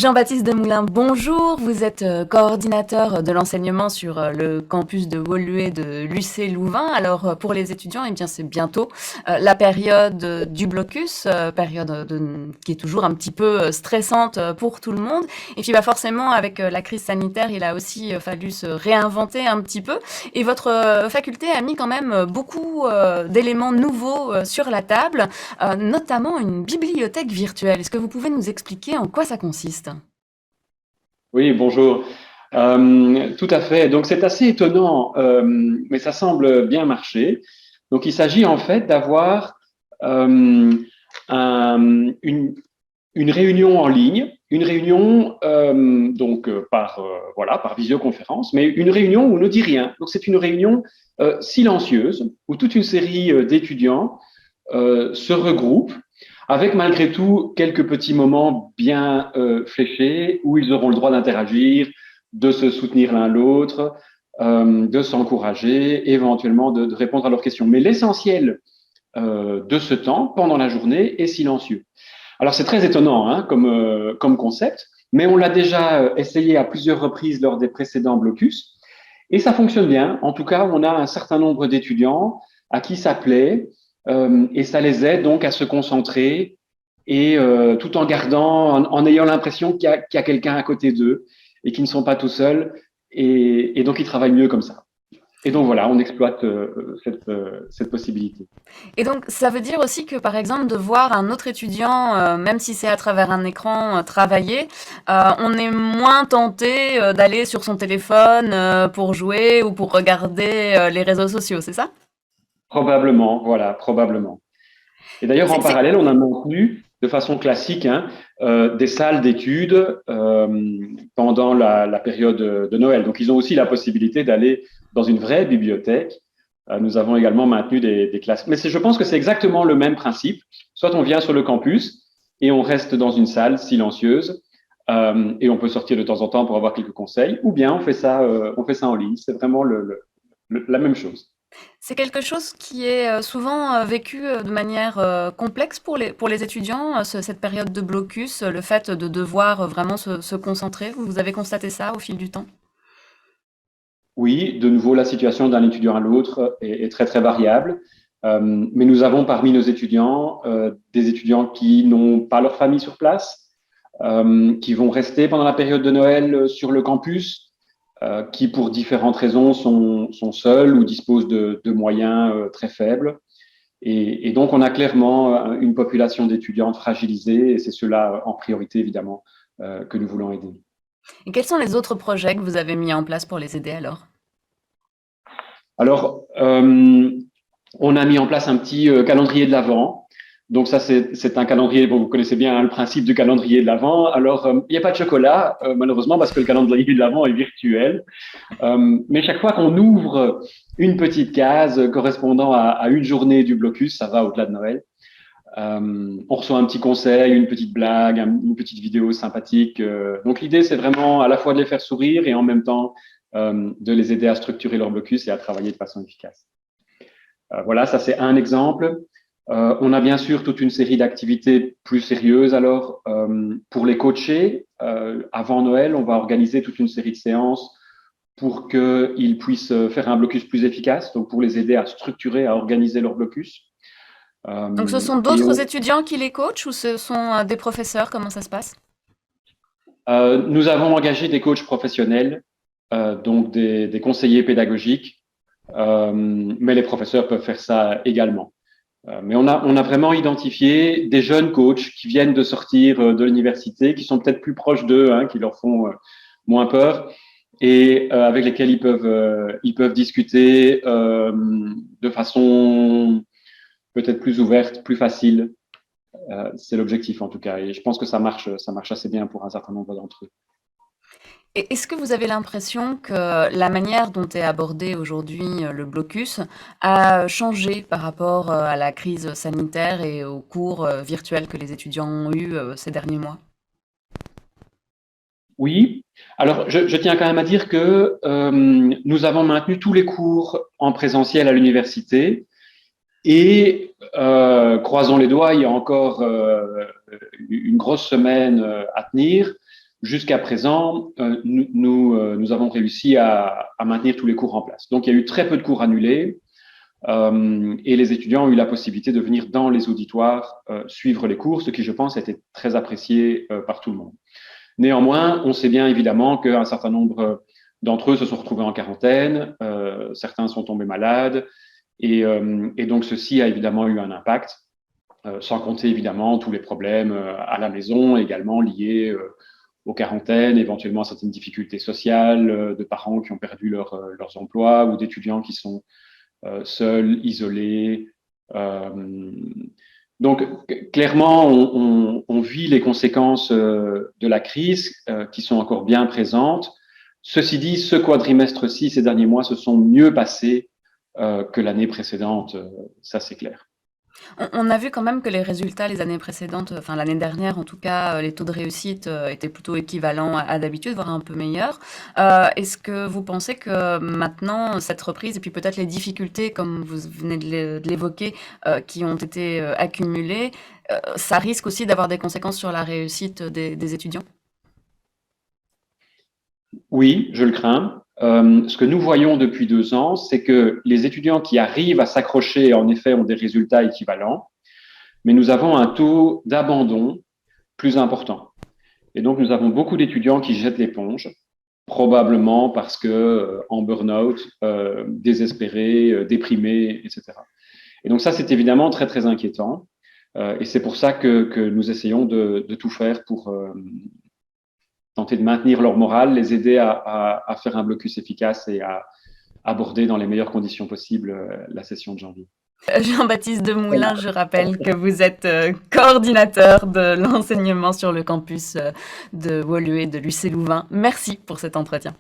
Jean-Baptiste Demoulin, bonjour. Vous êtes coordinateur de l'enseignement sur le campus de Woluwe de l'UC Louvain. Alors, pour les étudiants, eh bien, c'est bientôt la période du blocus, qui est toujours un petit peu stressante pour tout le monde. Et puis, bah, forcément, avec la crise sanitaire, il a aussi fallu se réinventer un petit peu. Et votre faculté a mis quand même beaucoup d'éléments nouveaux sur la table, notamment une bibliothèque virtuelle. Est-ce que vous pouvez nous expliquer en quoi ça consiste? Oui, bonjour. Tout à fait. Donc, c'est assez étonnant, mais ça semble bien marcher. Donc, il s'agit en fait d'avoir euh, une, réunion en ligne, une réunion par visioconférence, mais une réunion où on ne dit rien. Donc, c'est une réunion silencieuse où toute une série d'étudiants se regroupent avec malgré tout quelques petits moments bien fléchés où ils auront le droit d'interagir, de se soutenir l'un l'autre, de s'encourager, éventuellement de répondre à leurs questions. Mais l'essentiel de ce temps, pendant la journée, est silencieux. Alors c'est très étonnant hein, comme concept, mais on l'a déjà essayé à plusieurs reprises lors des précédents blocus, et ça fonctionne bien. En tout cas, on a un certain nombre d'étudiants à qui ça plaît, et ça les aide donc à se concentrer et tout en gardant, en ayant l'impression qu'il y a quelqu'un à côté d'eux et qu'ils ne sont pas tout seuls, et donc ils travaillent mieux comme ça. Et donc voilà, on exploite cette possibilité. Et donc, ça veut dire aussi que, par exemple, de voir un autre étudiant, même si c'est à travers un écran, travailler, on est moins tenté d'aller sur son téléphone pour jouer ou pour regarder les réseaux sociaux, c'est ça? Probablement, voilà, probablement. Et d'ailleurs, en C'est parallèle, on a maintenu de façon classique hein, des salles d'études pendant la période de Noël. Donc, ils ont aussi la possibilité d'aller dans une vraie bibliothèque. Nous avons également maintenu des classes. Mais je pense que c'est exactement le même principe. Soit on vient sur le campus et on reste dans une salle silencieuse et on peut sortir de temps en temps pour avoir quelques conseils, ou bien on fait ça en ligne. C'est vraiment la même chose. c'est quelque chose qui est souvent vécu de manière complexe pour les étudiants, cette période de blocus, le fait de devoir vraiment se concentrer. Vous avez constaté ça au fil du temps? Oui, de nouveau, la situation d'un étudiant à l'autre est très, très variable. Mais nous avons parmi nos étudiants des étudiants qui n'ont pas leur famille sur place, qui vont rester pendant la période de Noël sur le campus, qui pour différentes raisons sont seuls ou disposent de moyens très faibles. Et donc, on a clairement une population d'étudiants fragilisés et c'est cela en priorité, évidemment, que nous voulons aider. Et quels sont les autres projets que vous avez mis en place pour les aider alors? Alors, on a mis en place un petit calendrier de l'Avent. Donc ça, c'est un calendrier, bon, vous connaissez bien hein, le principe du calendrier de l'Avent. Alors, il n'y a pas de chocolat, malheureusement, parce que le calendrier de l'Avent est virtuel. Mais chaque fois qu'on ouvre une petite case correspondant à une journée du blocus, ça va au-delà de Noël, on reçoit un petit conseil, une petite blague, une petite vidéo sympathique. Donc l'idée, c'est vraiment à la fois de les faire sourire et en même temps de les aider à structurer leur blocus et à travailler de façon efficace. Voilà, ça c'est un exemple. On a bien sûr toute une série d'activités plus sérieuses. Alors, pour les coacher, avant Noël, on va organiser toute une série de séances pour qu'ils puissent faire un blocus plus efficace, donc pour les aider à structurer, à organiser leur blocus. Donc ce sont Et d'autres étudiants qui les coachent ou ce sont des professeurs? Comment ça se passe? nous avons engagé des coachs professionnels, donc des conseillers pédagogiques, mais les professeurs peuvent faire ça également. Mais on a vraiment identifié des jeunes coachs qui viennent de sortir de l'université, qui sont peut-être plus proches d'eux, hein, qui leur font moins peur et avec lesquels ils peuvent discuter de façon peut-être plus ouverte, plus facile. C'est l'objectif en tout cas. Et je pense que ça marche assez bien pour un certain nombre d'entre eux. Et est-ce que vous avez l'impression que la manière dont est abordé aujourd'hui le blocus a changé par rapport à la crise sanitaire et aux cours virtuels que les étudiants ont eus ces derniers mois? Oui. Alors, je tiens quand même à dire que nous avons maintenu tous les cours en présentiel à l'université et croisons les doigts, il y a encore une grosse semaine à tenir. jusqu'à présent, nous avons réussi à maintenir tous les cours en place. Donc, il y a eu très peu de cours annulés. Et les étudiants ont eu la possibilité de venir dans les auditoires suivre les cours, ce qui, je pense, a été très apprécié par tout le monde. Néanmoins, on sait bien évidemment qu'un certain nombre d'entre eux se sont retrouvés en quarantaine, certains sont tombés malades, et donc ceci a évidemment eu un impact, sans compter évidemment tous les problèmes à la maison, également liés aux quarantaines, éventuellement à certaines difficultés sociales, de parents qui ont perdu leurs emplois ou d'étudiants qui sont seuls, isolés. Donc, clairement, on vit les conséquences de la crise qui sont encore bien présentes. Ceci dit, ce quadrimestre-ci, ces derniers mois, se sont mieux passés que l'année précédente, ça c'est clair. On a vu quand même que les résultats les années précédentes, enfin l'année dernière en tout cas, les taux de réussite étaient plutôt équivalents à d'habitude, voire un peu meilleurs. Est-ce que vous pensez que maintenant, cette reprise et puis peut-être les difficultés, comme vous venez de l'évoquer, qui ont été accumulées, ça risque aussi d'avoir des conséquences sur la réussite des étudiants? Oui, je le crains. Ce que nous voyons depuis 2 ans, c'est que les étudiants qui arrivent à s'accrocher, en effet, ont des résultats équivalents, mais nous avons un taux d'abandon plus important. Et donc, nous avons beaucoup d'étudiants qui jettent l'éponge, probablement parce que en burn-out, désespérés, déprimés, etc. Et donc ça, c'est évidemment très, très inquiétant. Et c'est pour ça que nous essayons de tout faire pour tenter de maintenir leur morale, les aider à faire un blocus efficace et à aborder dans les meilleures conditions possibles la session de janvier. Jean-Baptiste Demoulin, je rappelle que vous êtes coordinateur de l'enseignement sur le campus de Woluwe de l'UC Louvain. Merci pour cet entretien.